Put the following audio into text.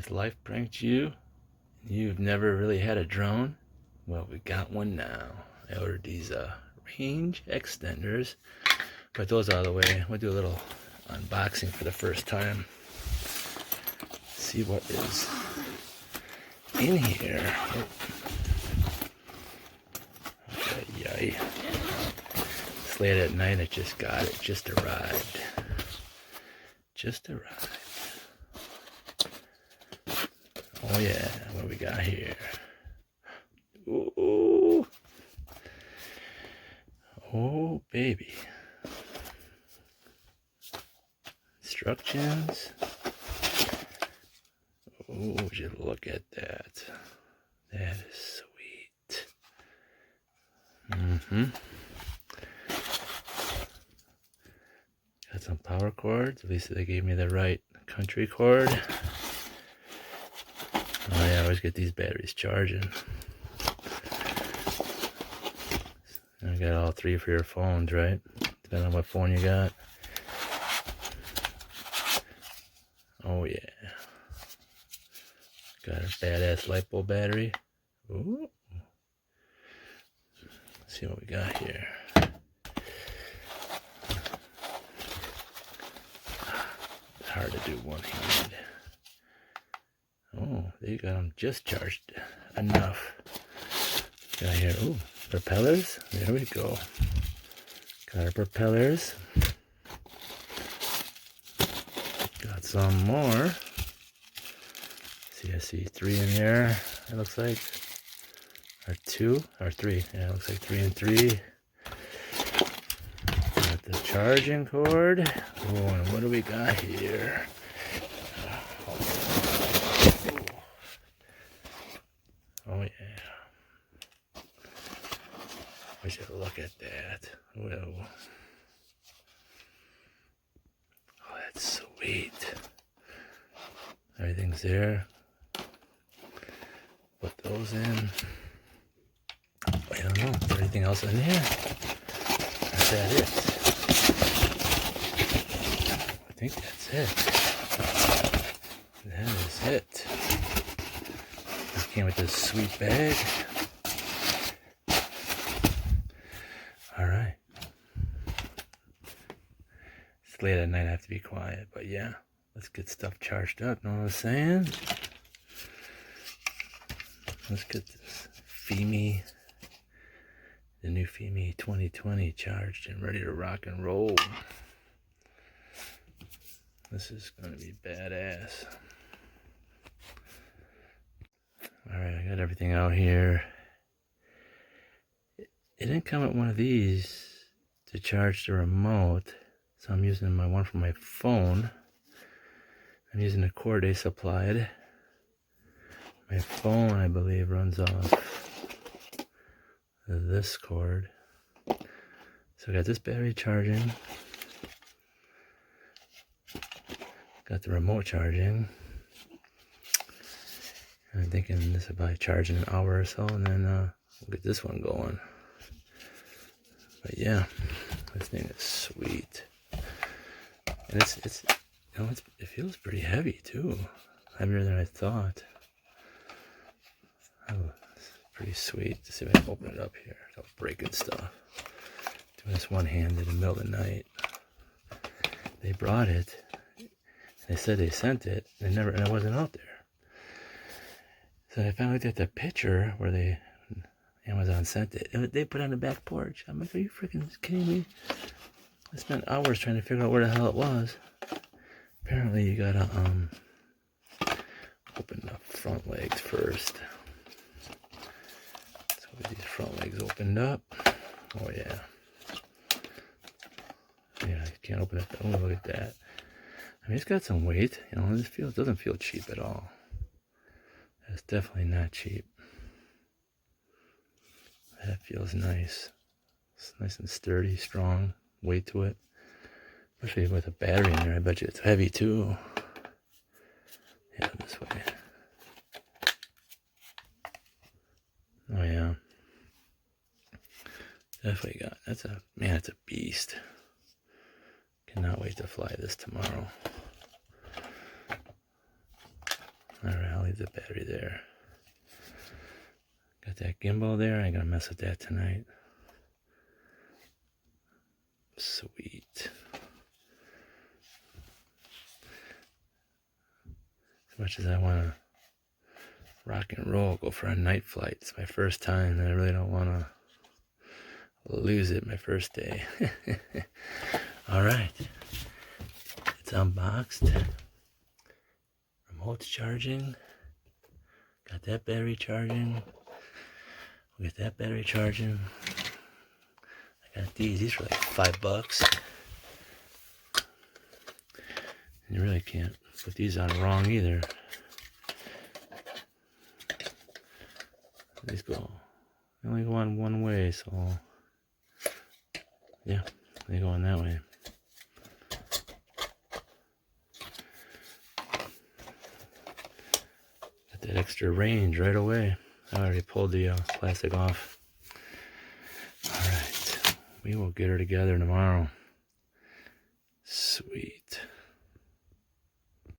Has life pranked you? You've never really had a drone? Well, we got one now. I ordered these range extenders. Put those out of the way. We'll do a little unboxing for the first time. See what is in here. Oh. Yay. It's late at night. I just got it. Just arrived. Oh yeah, what we got here? Ooh. Oh baby. Instructions. Oh, just look at that. That is sweet. Got some power cords. At least they gave me the right country cord. Oh yeah, I always get these batteries charging. I got all three for your phones, right? Depending on what phone you got. Oh yeah. Got a badass LiPo battery. Ooh. Let's see what we got here. It's hard to do one hand. Oh, they got them just charged enough. Got here, ooh, propellers. There we go. Got our propellers. Got some more. See, I see three in there. It looks like, or two, or three. Yeah, it looks like 3 and 3. Got the charging cord. Oh, and what do we got here? Oh yeah. We should look at that. Whoa. Oh, that's sweet. Everything's there. Put those in. I don't know. Is there anything else in here? Is that it? I think that's it. That is it. It came with this sweet bag. Alright. It's late at night, I have to be quiet, but yeah. Let's get stuff charged up, know what I'm saying? Let's get this fimi, the new fimi 2020 charged and ready to rock and roll. This is going to be badass. Alright, I got everything out here. It didn't come with one of these to charge the remote, so I'm using my one from my phone. I'm using the cord they supplied. My phone, I believe, runs off this cord. So I got this battery charging. Got the remote charging. I'm thinking this will probably charge in an hour or so, and then we'll get this one going. But yeah, this thing is sweet, and it's you know, it feels pretty heavy too, heavier than I thought. Oh, it's pretty sweet. Let's see if I can open it up here without breaking stuff. Doing this one-handed in the middle of the night. They brought it. They said they sent it. And it wasn't out there. So I finally looked at the picture where Amazon sent it. And they put it on the back porch. I'm like, are you freaking kidding me? I spent hours trying to figure out where the hell it was. Apparently you gotta open the front legs first. So with these front legs opened up. Oh yeah. Yeah, you can't open it. Oh, look at that. I mean, it's got some weight. You know, this doesn't feel cheap at all. It's definitely not cheap. That feels nice. It's nice and sturdy, strong, weight to it. Especially with a battery in there, I bet you it's heavy too. Yeah, this way. Oh yeah. Definitely got, it's a beast. Cannot wait to fly this tomorrow. Alright, I'll leave the battery there. Got that gimbal there. I ain't gonna mess with that tonight. Sweet. As much as I want to rock and roll, go for a night flight. It's my first time, and I really don't want to lose it my first day. Alright. It's unboxed. Remote's charging. Got that battery charging. We'll get that battery charging. I got these. These are like $5. And you really can't put these on wrong either. These go. They only go on one way, so yeah, they go on that way. Got that extra range right away. I already pulled the plastic off. Alright, we will get her together tomorrow. Sweet.